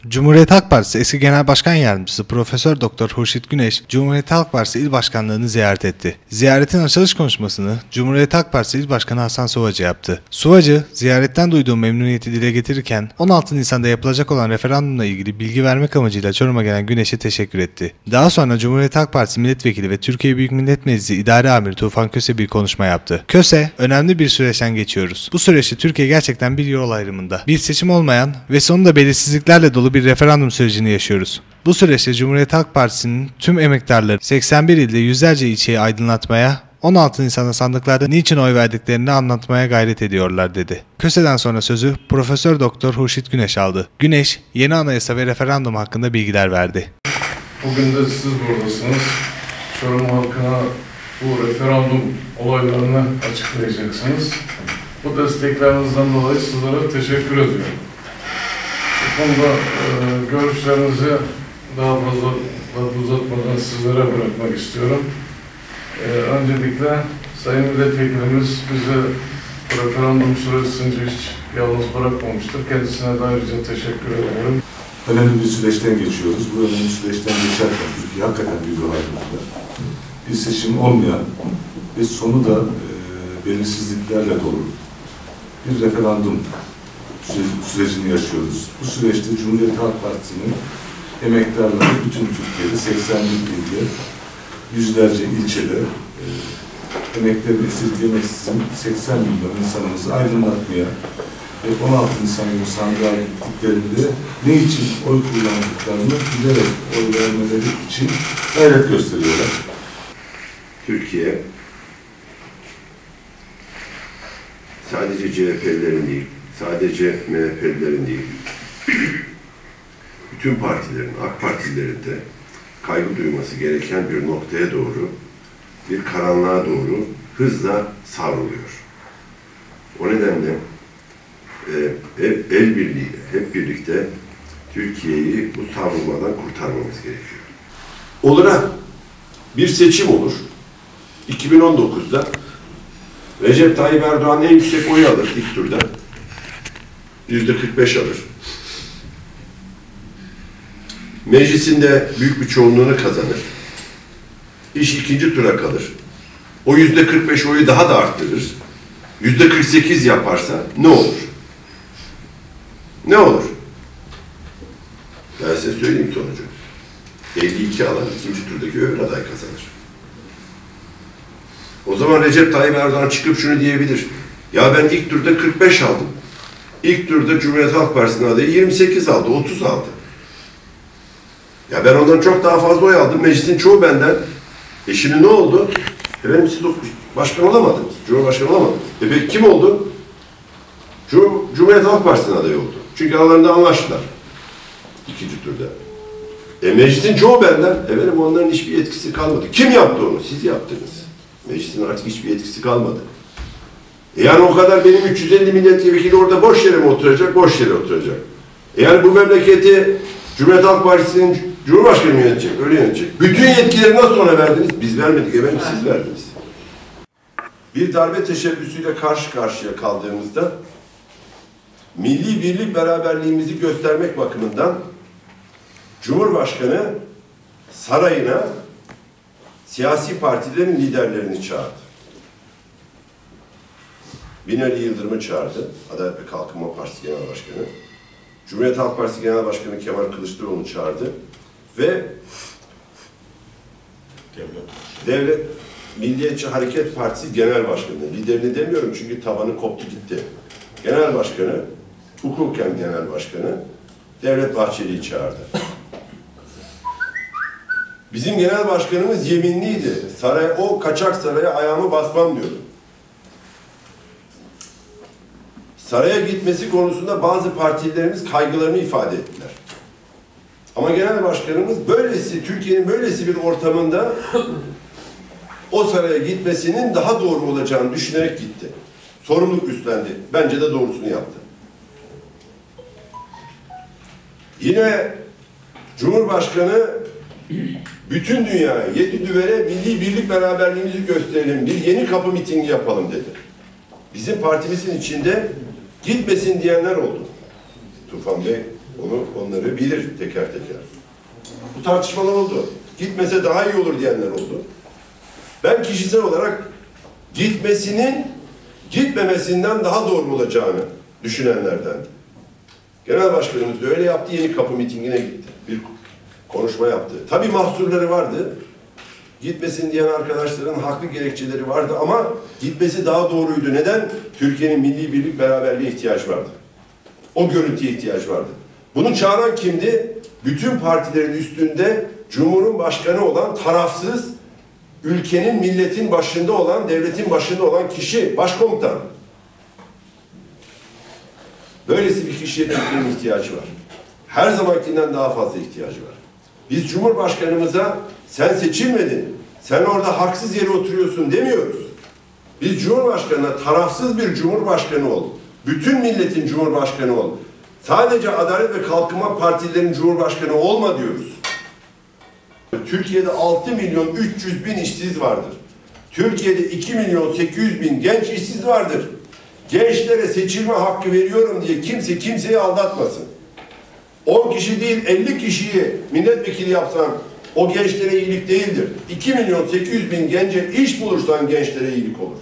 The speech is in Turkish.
Cumhuriyet Halk Partisi eski Genel Başkan Yardımcısı Profesör Doktor Hurşit Güneş, Cumhuriyet Halk Partisi İl Başkanlığı'nı ziyaret etti. Ziyaretin açılış konuşmasını Cumhuriyet Halk Partisi İl Başkanı Hasan Suvacı yaptı. Suvacı, ziyaretten duyduğu memnuniyeti dile getirirken 16 Nisan'da yapılacak olan referandumla ilgili bilgi vermek amacıyla Çorum'a gelen Güneş'e teşekkür etti. Daha sonra Cumhuriyet Halk Partisi Milletvekili ve Türkiye Büyük Millet Meclisi İdare Amiri Tufan Köse bir konuşma yaptı. Köse, önemli bir süreçten geçiyoruz. Bu süreçte Türkiye gerçekten bir yol ayrımında. Bir seçim olmayan ve sonunda belirsizliklerle dolu bir referandum sürecini yaşıyoruz. Bu süreçte Cumhuriyet Halk Partisi'nin tüm emektarları 81 ilde yüzlerce ilçeyi aydınlatmaya, 16 Nisan'da sandıklarda niçin oy verdiklerini anlatmaya gayret ediyorlar dedi. Köse'den sonra sözü Profesör Doktor Hurşit Güneş aldı. Güneş, yeni anayasa ve referandum hakkında bilgiler verdi. Bugün de siz buradasınız. Çorum halkına bu referandum olaylarını açıklayacaksınız. Bu desteklerinizden dolayı sizlere teşekkür ediyorum. Bu konuda görüşlerinizi daha fazla uzatmadan sizlere bırakmak istiyorum. Öncelikle Sayın Milletvekilimiz bizi referandum süresince hiç yalnız bırakmamıştır. Kendisine de ayrıca teşekkür ederim. Önemli bir süreçten geçiyoruz. Bu önemli süreçten geçerken Türkiye hakikaten bir yol ayrımında. Bir seçim olmayan ve sonu da belirsizliklerle dolu bir referandum sürecini yaşıyoruz. Bu süreçte Cumhuriyet Halk Partisi'nin emektarları bütün Türkiye'de 81 ilde, yüzlerce ilçede emeklerini esirgemeksizin 80 milyon insanımızı aydınlatmaya ve 16 Nisan günü sandığa gittiklerinde ne için oy kullandıklarını bilerek oy vermeleri için gayret gösteriyorlar. Türkiye sadece CHP'lerin değil, sadece MHP'lilerin değil, bütün partilerin, AK Partilerin de kaygı duyması gereken bir noktaya doğru, bir karanlığa doğru hızla savruluyor. O nedenle el birliğiyle, hep birlikte Türkiye'yi bu savrulmadan kurtarmamız gerekiyor. Olura bir seçim olur. 2019'da Recep Tayyip Erdoğan en yüksek oyu alır ilk turda. %45 alır. Meclisinde büyük bir çoğunluğunu kazanır. İş ikinci tura kalır. O %45 oyu daha da arttırır. %48 yaparsa ne olur? Ne olur? Ben size söyleyeyim sonucu. 52 alan ikinci turdaki öbür aday kazanır. O zaman Recep Tayyip Erdoğan çıkıp şunu diyebilir. Ya ben ilk turda 45 aldım. İlk turda Cumhuriyet Halk Partisi'nin adayı 28 aldı, 30 aldı. Ya ben ondan çok daha fazla oy aldım. Meclisin çoğu benden. Şimdi ne oldu? Efendim siz başkan olamadınız. Cumhurbaşkanı olamadınız. Peki kim oldu? Cumhuriyet Halk Partisi'nin adayı oldu. Çünkü aralarında anlaştılar. İkinci turda. Meclisin çoğu benden. Efendim onların hiçbir etkisi kalmadı. Kim yaptı onu? Siz yaptınız. Meclisin artık hiçbir etkisi kalmadı. Yani o kadar benim 350 milletvekili orada boş yere mi oturacak? Boş yere oturacak. Yani bu memleketi Cumhuriyet Halk Partisi'nin Cumhurbaşkanı mı yönetecek? Öyle yönetecek. Bütün yetkileri nasıl ona verdiniz? Biz vermedik efendim, siz verdiniz. Bir darbe teşebbüsüyle karşı karşıya kaldığımızda milli birlik beraberliğimizi göstermek bakımından Cumhurbaşkanı sarayına siyasi partilerin liderlerini çağırdı. Binali Yıldırım'ı çağırdı. Adalet ve Kalkınma Partisi Genel Başkanı. Cumhuriyet Halk Partisi Genel Başkanı Kemal Kılıçdaroğlu'nu çağırdı. Ve Devlet Milliyetçi Hareket Partisi Genel Başkanı. Liderini demiyorum çünkü tabanı koptu gitti. Genel Başkanı, hukuken Genel Başkanı Devlet Bahçeli'yi çağırdı. Bizim genel başkanımız yeminliydi. O kaçak saraya ayağımı basmam diyordu. Saraya gitmesi konusunda bazı partilerimiz kaygılarını ifade ettiler. Ama genel başkanımız Türkiye'nin böylesi bir ortamında o saraya gitmesinin daha doğru olacağını düşünerek gitti. Sorumluluk üstlendi. Bence de doğrusunu yaptı. Yine Cumhurbaşkanı bütün dünyaya, 7 düvele milli birlik beraberliğimizi gösterelim, bir yeni kapı mitingi yapalım dedi. Bizim partimizin içinde gitmesin diyenler oldu. Tufan Bey Onları bilir teker teker. Bu tartışmalar oldu. Gitmese daha iyi olur diyenler oldu. Ben kişisel olarak gitmemesinden daha doğru olacağını düşünenlerden. Genel Başkanımız da öyle yaptı. Yeni Kapı mitingine gitti. Bir konuşma yaptı. Tabii mahsurları vardı. Gitmesin diyen arkadaşların haklı gerekçeleri vardı ama gitmesi daha doğruydu. Neden? Türkiye'nin milli birlik beraberliğe ihtiyaç vardı. O görüntüye ihtiyaç vardı. Bunu çağıran kimdi? Bütün partilerin üstünde Cumhurbaşkanı olan, tarafsız, ülkenin, milletin başında olan, devletin başında olan kişi, başkomutan. Böylesi bir kişiye Türkiye'nin ihtiyacı var. Her zamankinden daha fazla ihtiyacı var. Biz Cumhurbaşkanımıza sen seçilmedin, sen orada haksız yere oturuyorsun demiyoruz. Biz Cumhurbaşkanına tarafsız bir Cumhurbaşkanı ol. Bütün milletin Cumhurbaşkanı ol. Sadece Adalet ve Kalkınma Partilerinin Cumhurbaşkanı olma diyoruz. Türkiye'de 6.300.000 işsiz vardır. Türkiye'de 2.800.000 genç işsiz vardır. Gençlere seçilme hakkı veriyorum diye kimse kimseyi aldatmasın. 10 kişi değil 50 kişiyi milletvekili yapsan o gençlere iyilik değildir. 2.800.000 gence iş bulursan gençlere iyilik olur.